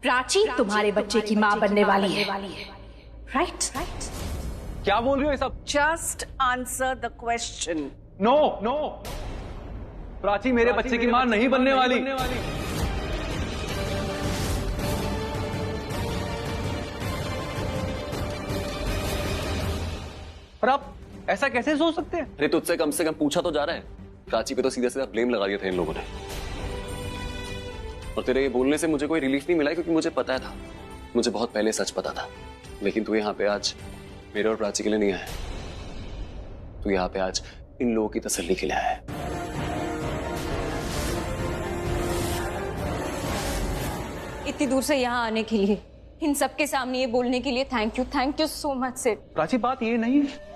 प्राची तुम्हारे बच्चे की माँ बनने वाली है, राइट? क्या बोल रही हो ये सब? Just answer the question. No no, Prachi मेरे बच्चे की माँ नहीं बनने वाली। और आप ऐसा कैसे सोच सकते हैं? अरे तुझसे कम से कम पूछा तो जा रहा है। प्राची पे तो सीधा सीधा ब्लेम लगा दिया था इन लोगों ने। और तेरे ये बोलने से मुझे कोई रिलीफ नहीं मिला, क्योंकि मुझे पता था, मुझे बहुत पहले सच पता था। लेकिन तू यहाँ पे आज मेरे और प्राची के लिए नहीं आया, तू यहाँ पे आज इन लोगों की तसल्ली के लिए आया है। इतनी दूर से यहाँ आने के लिए, इन सबके सामने ये बोलने के लिए thank you so much Sid. Prachi बात ये नहीं है,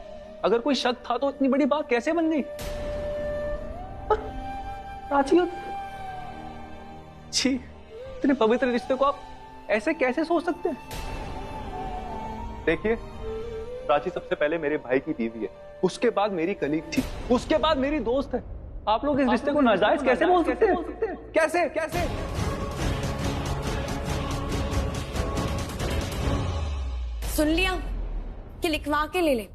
अगर कोई शक था तो इतनी बड़ी बात कैसे बन गई? प्राची छी, इतने पवित्र रिश्ते को आप ऐसे कैसे सोच सकते हैं? देखिए, प्राची सबसे पहले मेरे भाई की बीवी है, उसके बाद मेरी कलीग थी, उसके बाद मेरी दोस्त है। आप लोग इस रिश्ते को नाजायज कैसे बोल सकते हैं? कैसे कैसे? सुन लिया कि लिखवा के ले ले।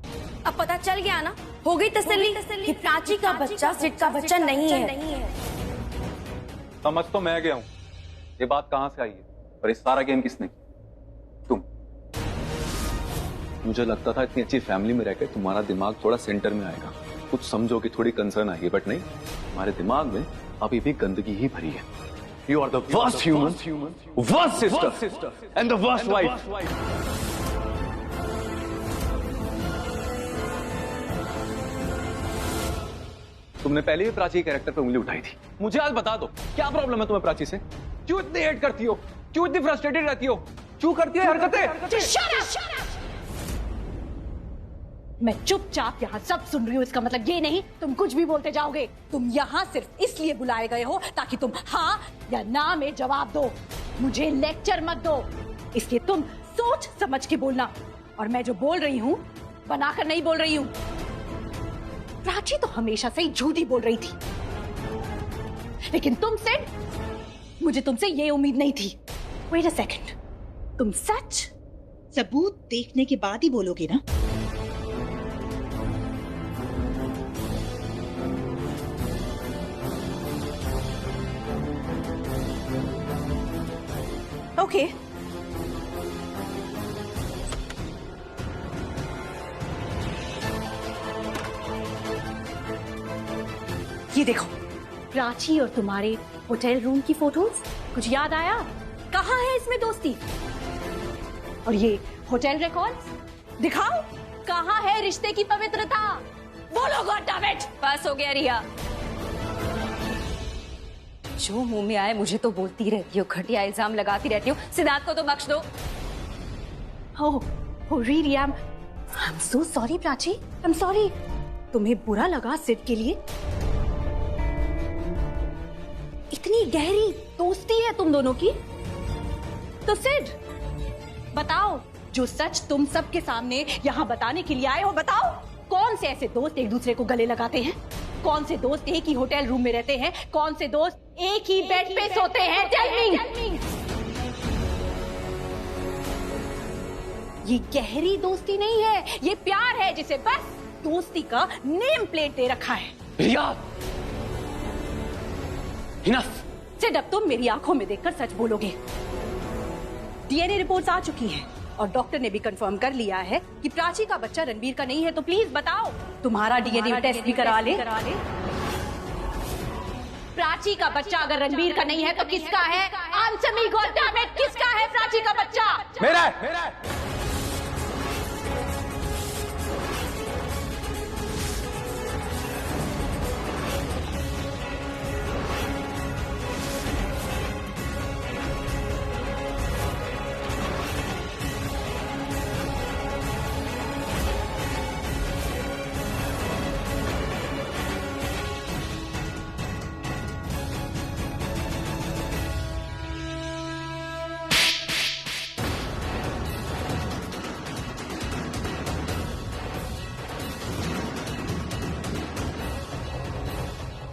अब पता चल गया ना, हो गई तसल्ली कि प्राची का बच्चा सिड का बच्चा नहीं है। समझ तो मैं गया हूं ये बात कहां से आई है, और ये सारा गेम किसने? तुम। मुझे लगता था इतनी अच्छी फैमिली में रहकर तुम्हारा दिमाग थोड़ा सेंटर में आएगा, कुछ समझोगे, थोड़ी कंसर्न आएगी, बट नहीं, तुम्हारे दिमाग में अभी भी गंदगी ही भरी है। You are the worst human, worst sister and the worst wife. तुमने पहले भी प्राची के कैरेक्टर पे उंगली उठाई थी। मुझे आज बता दो, क्या प्रॉब्लम है तुम्हें प्राची से? क्यों इतनी हेट करती हो? क्यों इतनी फ्रस्ट्रेटेड रहती हो? क्यों करती है हरकतें? मैं चुपचाप यहाँ सब सुन रही हूँ, इसका मतलब ये नहीं तुम कुछ भी बोलते जाओगे। तुम यहाँ सिर्फ इसलिए बुलाए गए हो ताकि तुम हाँ या ना में जवाब दो, मुझे लेक्चर मत दो। इसलिए तुम सोच समझ के बोलना, और मैं जो बोल रही हूँ बनाकर नहीं बोल रही हूँ। प्राची तो हमेशा से ही झूठी बोल रही थी, लेकिन तुमसे मुझे तुमसे ये उम्मीद नहीं थी। वेट अ सेकंड, तुम सच सबूत देखने के बाद ही बोलोगे ना? ओके। ये देखो, प्राची और तुम्हारे होटल रूम की फोटोज। कुछ याद आया? कहाँ है इसमें दोस्ती? और ये होटल रिकॉर्ड्स दिखाओ, कहाँ है रिश्ते की पवित्रता? बोलो गॉड डैम इट। बस हो गया रिया, जो मुंह में आए मुझे तो बोलती रहती हो, घटिया इल्जाम लगाती रहती हो। सिद्धार्थ को तो बख्श दो। Oh really? I'm so sorry Prachi, I'm sorry। तुम्हें बुरा लगा सिड के लिए? इतनी गहरी दोस्ती है तुम दोनों की, तो सिड बताओ, जो सच तुम सबके सामने यहाँ बताने के लिए आए हो, बताओ कौन से ऐसे दोस्त एक दूसरे को गले लगाते हैं? कौन से दोस्त एक ही होटल रूम में रहते हैं? कौन से दोस्त एक ही बेड पे सोते हैं? Tell me. ये गहरी दोस्ती नहीं है, ये प्यार है जिसे बस दोस्ती का नेम प्लेट दे रखा है। रिया, इनफ। सिड, अब तुम मेरी आंखों में देखकर सच बोलोगे। डीएनए रिपोर्ट्स आ चुकी हैं और डॉक्टर ने भी कंफर्म कर लिया है कि प्राची का बच्चा रणबीर का नहीं है। तो प्लीज बताओ, तुम्हारा डीएनए टेस्ट भी करा ले। प्राची का बच्चा अगर रणबीर का नहीं है तो किसका है? Answer me god damn it, किसका है प्राची का बच्चा? मेरा है।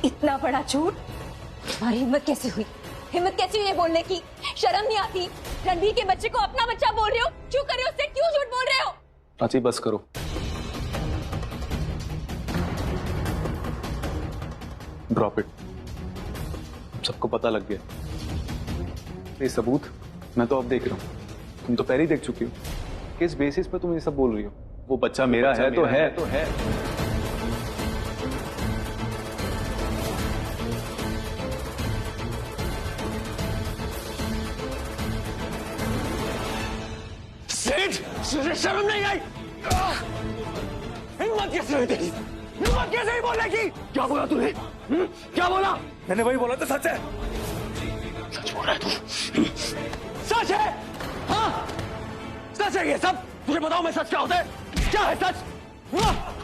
इतना बड़ा झूठ! तुम्हारी हिम्मत कैसे हुई? हिम्मत कैसी हुई ये बोलने की शर्म नहीं आती? रणबीर के बच्चे को अपना बच्चा बोल रहे हो, क्यों कर रहे हो सेठ? क्यों झूठ बोल रहे हो? प्राची बस करो। Drop it. सबको पता लग गया। ये सबूत मैं तो अब देख रहा हूं, तुम तो पहले ही देख चुकी हो। किस बेसिस पे तुम ये सब बोल रही हो? वो बच्चा मेरा है तो है। शर्म नहीं आई? हिम्मत कैसे हुई तेरी? हिम्मत कैसे हुई बोलने की? क्या बोला तूने? क्या बोला? मैंने वही बोला था, सच है। सच बोल रहा है तू? सच है? हाँ, सच है ये सब? तुझे बताओ मैं सच क्या होता है? क्या है सच?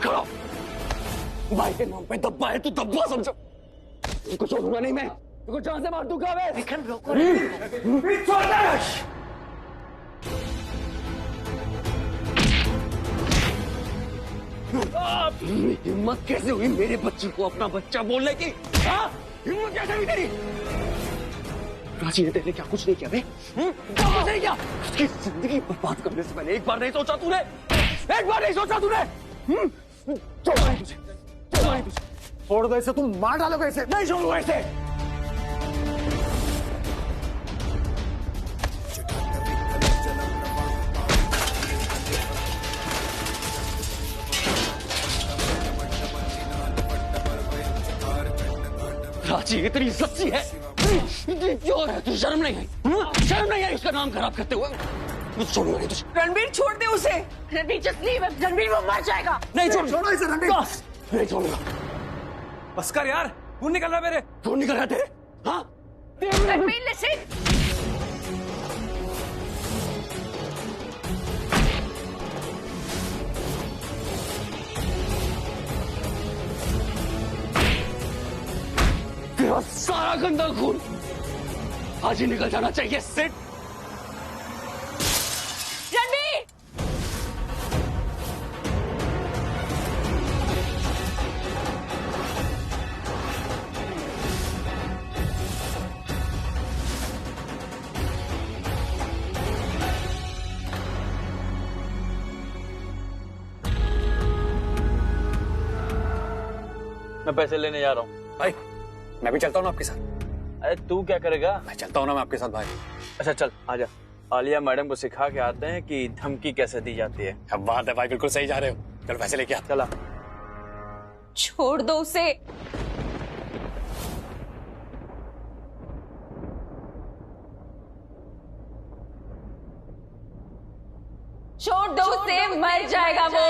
खड़ो। भाई के नाम पे दब्बा है, तू दब्बा समझो। तुझको छोड़ूंगा नहीं मैं, तुझको जान से मार दूंगा मैं। छोड़ दे। हिम्मत कैसे हुई मेरे बच्चे को अपना बच्चा बोलने की? हाँ? हिम्मत कैसे हुई तेरी? प्राची ने तेरे क्या कुछ नहीं किया बे? क्या कुछ नहीं किया? उसकी जिंदगी बर्बाद करने से पहले एक बार नहीं सोचा तूने? एक बार नहीं सोचा तूने? छोड़ो नहीं तुझे, छोड़ो नहीं तुझे। छोड़ दो इसे, तुम मार डालोगे इसे। नहीं छोड़ूंगा इसे। प्राची इतनी सच्ची है, क्यों है? तुझे शर्म नहीं आई? शर्म नहीं आई उसका नाम खराब करते हुए? मुझे छोड़ूंगा नहीं तुझे। रणबीर छोड़ दे उसे। रणबीर जस्ट लीव, रणबीर वो मर जाएगा। नहीं छोड़ो इसे रणबीर। नहीं छोड़ूंगा। बस कर यार, खून निकल रहा है मेरे। खून निकल रहा है तेरे? हाँ? रणबीर लिसन। तेरा सारा गंदा खून आज ही निकल जाना चाहिए सिट। रणबीर! मैं पैसे लेने जा रहा हूँ। भाई मैं भी चलता हूँ ना आपके साथ। अरे तू क्या करेगा? मैं चलता हूँ ना मैं आपके साथ भाई। अच्छा चल आजा, आलिया मैडम को सिखा के आते हैं कि धमकी कैसे दी जाती है। अब बात है भाई, बिल्कुल सही जा रहे हो। चल पैसे लेके आ। चला। छोड़ दो उसे। छोड़ दो उसे, मर जाएगा वो।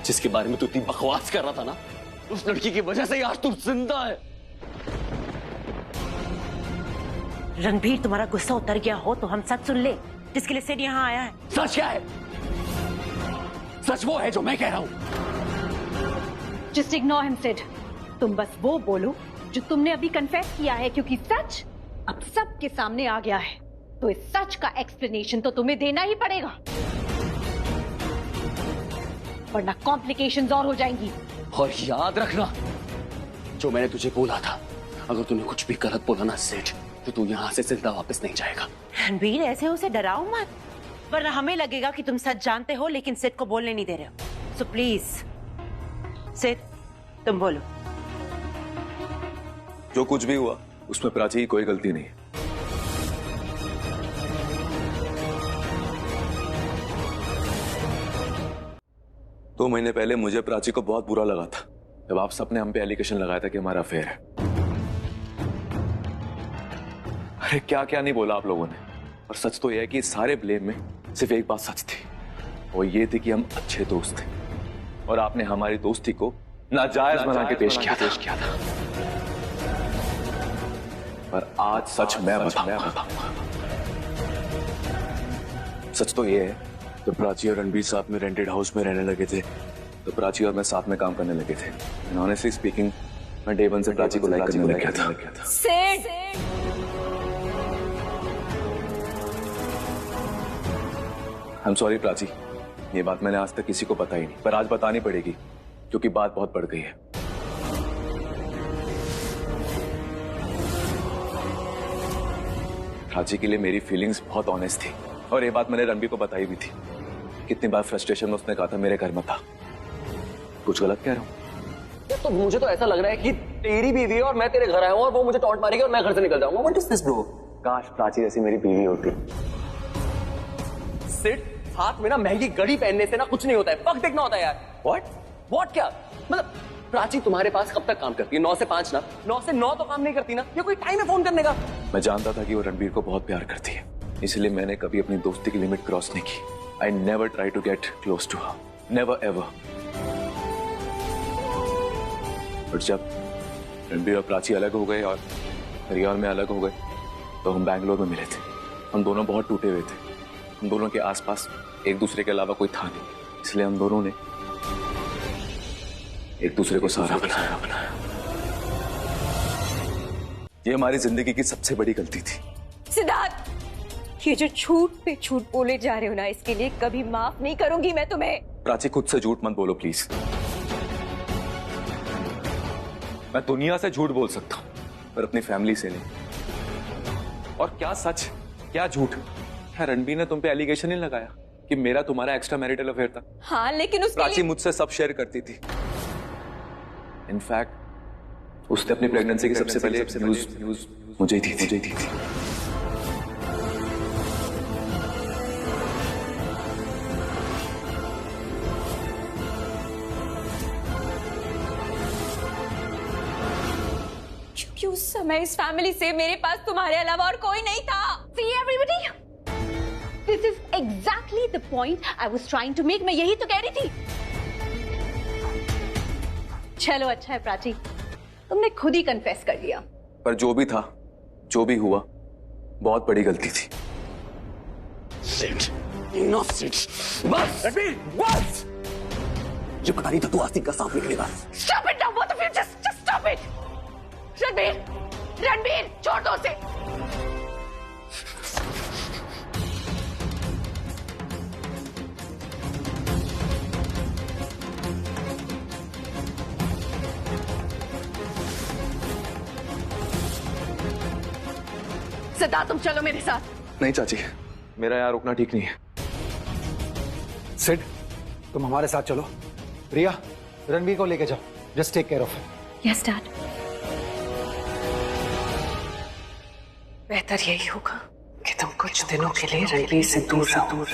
जिसके बारे में तू इतनी बकवास कर रहा था ना, उस लड़की की वजह से ही आज तू जिंदा है। रणबीर, तुम्हारा गुस्सा उतर गया हो तो हम सच सुन ले जिसके लिए सिड यहाँ आया है। सच क्या है? सच वो है जो मैं कह रहा हूं। Just ignore him Sid. तुम बस वो बोलो जो तुमने अभी कन्फेस किया है, क्योंकि सच अब सबके सामने आ गया है। तो इस सच का एक्सप्लेनेशन तो तुम्हें देना ही पड़ेगा, वरना कॉम्प्लिकेशंस और हो जाएंगी। और याद रखना जो मैंने तुझे बोला था, अगर तूने कुछ भी गलत बोला ना सेठ, तो तू यहाँ से जिंदा वापस नहीं जाएगा। रणबीर, ऐसे उसे डराओ मत, वरना हमें लगेगा कि तुम सच जानते हो लेकिन सिड को बोलने नहीं दे रहे हो। सो प्लीज सिड, तुम बोलो। जो कुछ भी हुआ उसमें प्राची की कोई गलती नहीं है। 2 महीने पहले मुझे प्राची को बहुत बुरा लगा था जब आप सबने हम पे एलिगेशन लगाया था कि हमारा अफेयर है। अरे क्या क्या नहीं बोला आप लोगों ने, और सच तो यह है कि सारे ब्लेम में सिर्फ एक बात सच थी, वो ये थी कि हम अच्छे दोस्त थे। और आपने हमारी दोस्ती को नाजायज बना के पेश किया था। पर आज सच मैं बताऊंगा। सच तो ये है, तो प्राची और रणबीर साथ में रेंटेड हाउस में रहने लगे थे, तो प्राची और मैं साथ में काम करने लगे थे। ऑनेस्टली स्पीकिंग, मैं डे वन से प्राची को लाइक करने लग गया था। Sid, I am sorry Prachi, ये बात मैंने आज तक किसी को बताई नहीं, पर आज बतानी पड़ेगी क्योंकि बात बहुत बढ़ गई है। प्राची के लिए मेरी फीलिंग्स बहुत ऑनेस्ट थी और ये बात मैंने रणबीर को बताई भी थी। कितनी बार फ्रस्ट्रेशन में उसने कहा था मेरे घर में था। कुछ गलत कह रहा हूँ? तो मुझे तो ऐसा लग रहा है कि तेरी बीवी है और मैं तेरे घर आया हूँ और वो मुझे टॉन्ट मारेगी और मैं घर से निकल जाऊंगा। What is this bro? काश प्राची जैसी मेरी बीवी होती। सिट, हाथ में ना महंगी घड़ी पहनने से ना कुछ नहीं होता है, वक्त देखना होता है यार। व्हाट क्या मतलब? प्राची तुम्हारे पास कब तक काम करती है? 9 से 5 ना, 9 से 9 तो काम नहीं करती ना। ये कोई टाइम है फोन करने का? मैं जानता था कि वो रणबीर को बहुत प्यार करती है, इसलिए मैंने कभी अपनी दोस्ती की लिमिट क्रॉस नहीं की। I never try to get close to her, never ever. But जब रणबीर और प्राची अलग हो गए और हरियाणा में अलग हो गए, तो हम बैंगलोर में मिले थे। हम दोनों बहुत टूटे हुए थे। हम दोनों के आसपास एक दूसरे के अलावा कोई था नहीं, इसलिए हम दोनों ने एक दूसरे को सहारा बनाया। ये हमारी जिंदगी की सबसे बड़ी गलती थी। सिद्धार्थ, ये जो झूठ पे झूठ बोले जा रहे हो ना, इसके लिए कभी माफ नहीं करूंगी मैं तुम्हें। प्राची, खुद से झूठ मत बोलो प्लीज। मैं दुनिया से झूठ बोल सकता हूं पर अपनी फैमिली से नहीं। और क्या सच क्या झूठ? रणबीर ने तुम पे एलिगेशन नहीं लगाया कि मेरा तुम्हारा एक्स्ट्रा मैरिटल अफेयर था? हाँ, लेकिन उसके प्राची लिए... मुझसे सब शेयर करती थी। इनफैक्ट उसने अपनी प्रेगनेंसी की सबसे पहले न्यूज मुझे ही दी थी। क्योंकि उस समय इस फैमिली से मेरे पास तुम्हारे अलावा और कोई नहीं था। See everybody, this is exactly the point I was trying to make. मैं यही तो कह रही थी। चलो अच्छा है प्राची, तुमने खुद ही कन्फेस कर लिया। पर जो भी था, जो भी हुआ, बहुत बड़ी गलती थी। बस रणबीर, बस! जो पता नहीं था तू आस्तीन का सांप निकलेगा। Stop it now, both of you, just stop it. Ranbir, छोड़ दो उसे। सिद्धार्थ, तुम चलो मेरे साथ। नहीं चाची, मेरा यहाँ रुकना ठीक नहीं है। सिड, तुम हमारे साथ चलो। रिया, रणबीर को लेके जाओ। Just take care of him. Yes dad. बेहतर यही होगा कि तुम कुछ दिनों के लिए रणबीर से दूर रहो।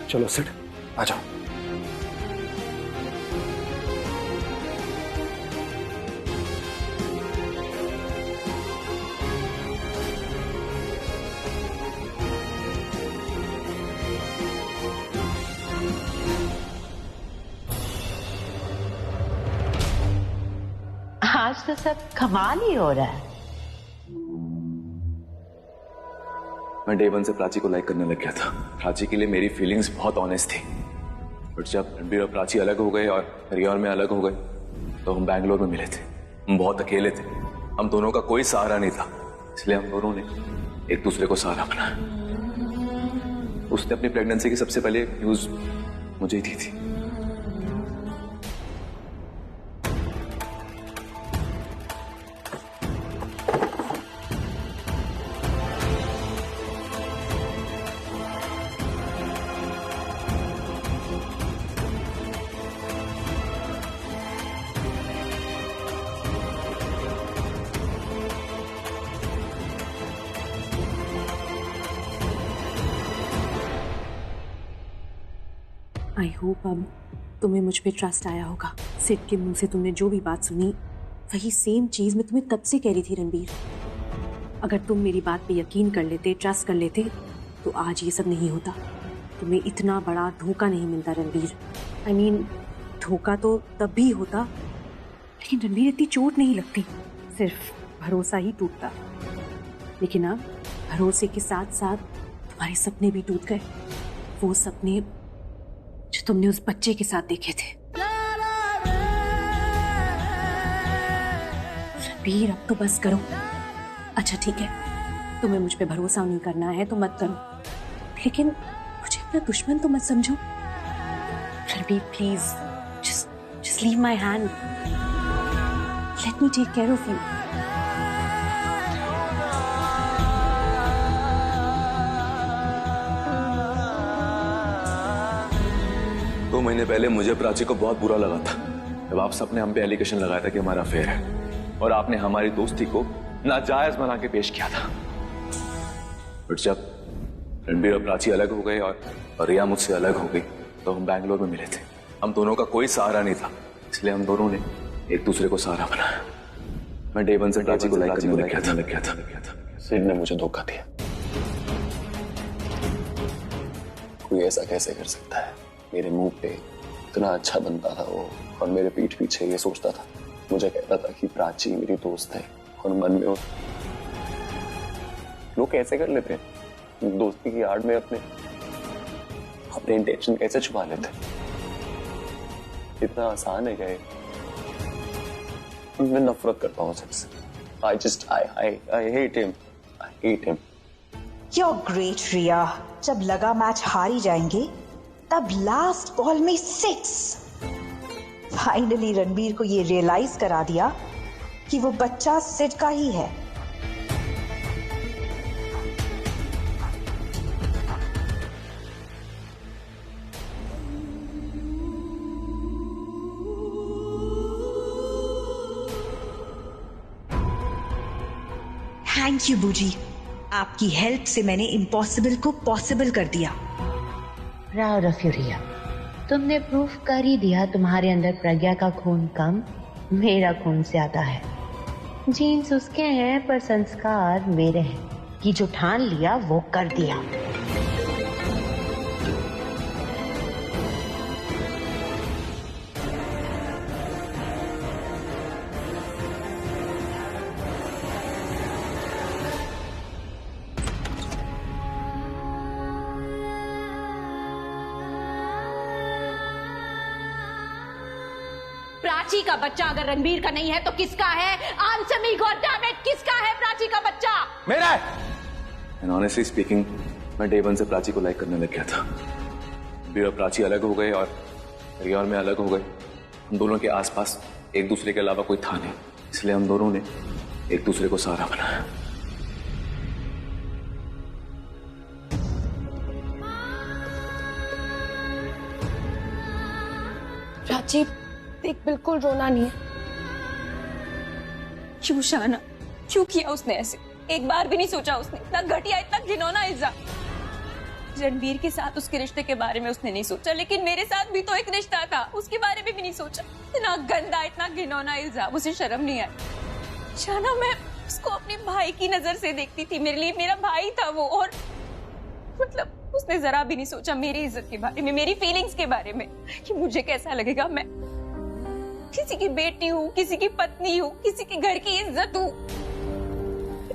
चलो सिड, आ जाओ। आज तो सब कमाल ही हो रहा है। मैं डे वन से प्राची को लाइक करने लग गया था। प्राची के लिए मेरी फीलिंग्स बहुत ऑनेस्ट थी। बट जब रणबीर और प्राची अलग हो गए और हरियाणा में अलग हो गए, तो हम बैंगलोर में मिले थे। हम बहुत अकेले थे, हम दोनों का कोई सहारा नहीं था, इसलिए हम दोनों ने एक दूसरे को सहारा बनाया। उसने अपनी प्रेगनेंसी की सबसे पहले न्यूज मुझे ही दी थी। आई होप अब तुम्हें मुझ पे ट्रस्ट आया होगा। सिड के मुंह से तुमने जो भी बात सुनी वही सेम चीज मैं तुम्हें तब से कह रही थी रणबीर। अगर तुम मेरी बात पे यकीन कर लेते, ट्रस्ट कर लेते, तो आज ये सब नहीं होता। तुम्हें इतना बड़ा धोखा नहीं मिलता रणबीर। आई मीन धोखा तो तब भी होता, लेकिन रणबीर इतनी चोट नहीं लगती, सिर्फ भरोसा ही टूटता। लेकिन अब भरोसे के साथ साथ तुम्हारे सपने भी टूट गए, वो सपने जो तुमने उस बच्चे के साथ देखे थे। रणबीर अब तो बस करो। अच्छा ठीक है, तुम्हें मुझ पे भरोसा नहीं करना है तो मत करो, लेकिन मुझे अपना दुश्मन तो मत समझो। Ranbir please just leave my hand. Let me take care of you. दो महीने पहले मुझे प्राची को बहुत बुरा लगा था जब आप सबने हम पे एलिगेशन लगाया था कि हमारा अफेयर है, और आपने हमारी दोस्ती को नाजायज बना के पेश किया था। बट जब रणबीर और प्राची अलग हो गए और रिया मुझसे अलग हो गई तो हम बैंगलोर में मिले थे। हम दोनों का कोई सहारा नहीं था, इसलिए हम दोनों ने एक दूसरे को सहारा बनाया। मैं डे वन से प्राची को लाइक करने लग गया था। सिड ने मुझे धोखा दिया। कोई ऐसा कैसे कर सकता है? मेरे मुंह पे इतना अच्छा बनता था वो, और मेरे पीठ पीछे ये सोचता था, मुझे कहता था कि प्राची मेरी दोस्त है, और मन में लोग कैसे कर लेते हैं दोस्ती की आड़ में अपने इंटेंशन कैसे छुपा लेते? इतना आसान है क्या? मैं नफरत करता हूँ सबसे। I hate him. I hate him. You're great, रिया। जब लगा मैच हार ही जाएंगे, तब लास्ट बॉल में 6। फाइनली रणबीर को ये रियलाइज करा दिया कि वो बच्चा सिड का ही है। थैंक यू बूजी, आपकी हेल्प से मैंने इम्पॉसिबल को पॉसिबल कर दिया। प्राउड ऑफ यू रिया, तुमने प्रूफ कर ही दिया तुम्हारे अंदर प्रज्ञा का खून कम, मेरा खून ज्यादा है। जीन्स उसके हैं पर संस्कार मेरे हैं, कि जो ठान लिया वो कर दिया। प्राची का बच्चा अगर रणबीर का नहीं है तो किसका है? आंसर मी गॉडडैम इट, किसका है प्राची का बच्चा? मेरा है। एंड ऑनेस्टली स्पीकिंग, मैं डे वन से प्राची को लाइक करने लग गया था। फिर प्राची अलग हो गए और रिया और मैं अलग हो गए। हम दोनों के आसपास एक दूसरे के अलावा कोई था नहीं, इसलिए हम दोनों ने एक दूसरे को सहारा बनाया। प्राची देख, बिल्कुल रोना नहीं है। क्यों शाना, क्यों किया उसने ऐसे? एक बार भी नहीं सोचा उसने? इतना घटिया, इतना घिनौना इल्जाम। रणबीर के साथ उसके रिश्ते के बारे में उसने नहीं सोचा, लेकिन मेरे साथ भी तो एक रिश्ता था, उसके बारे में भी नहीं सोचा। इतना गंदा, इतना घिनौना इल्जाम, उसे शर्म नहीं आई? शाना, मैं उसको अपने भाई की नजर से देखती थी, मेरे लिए मेरा भाई था वो, और मतलब उसने जरा भी नहीं सोचा मेरी इज्जत के बारे में, मेरी फीलिंग्स के बारे में, कि मुझे कैसा लगेगा। मैं किसी की बेटी हूँ, किसी की पत्नी हूँ, किसी के घर की इज्जत हूँ,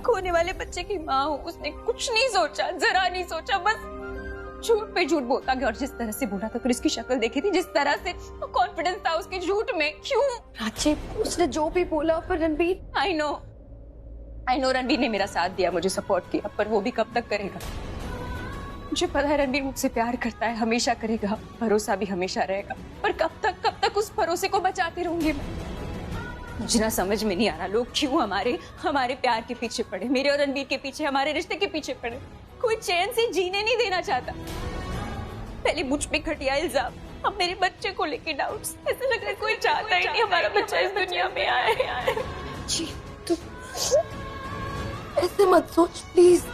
खोने वाले बच्चे की माँ हूँ। उसने कुछ नहीं सोचा, जरा नहीं सोचा, बस झूठ पे झूठ बोलता गया। और जिस तरह से बोला था, फिर उसकी शक्ल देखी थी, जिस तरह से कॉन्फिडेंस था उसके झूठ में। क्यों प्राची, उसने जो भी बोला, पर रणबीर, आई नो रणबीर ने मेरा साथ दिया, मुझे सपोर्ट किया, पर वो भी कब तक करेगा? मुझे पता है रणबीर मुझसे प्यार करता है, हमेशा करेगा, भरोसा भी हमेशा रहेगा, पर कब तक उस भरोसे को बचाती रहूंगी मैं? मुझे ना समझ में नहीं आ रहा, लोग क्यों हमारे प्यार के पीछे पड़े, मेरे और रणबीर के पीछे, हमारे रिश्ते के पीछे पड़े। कोई चैन से जीने नहीं देना चाहता। पहले मुझ पे घटिया इल्जाम, अब मेरे बच्चे को लेके डाउट्स। ऐसा लग रहा है कोई चाहता ही नहीं हमारा बच्चा इस दुनिया में आए। जी, तू ऐसे मत सोच प्लीज।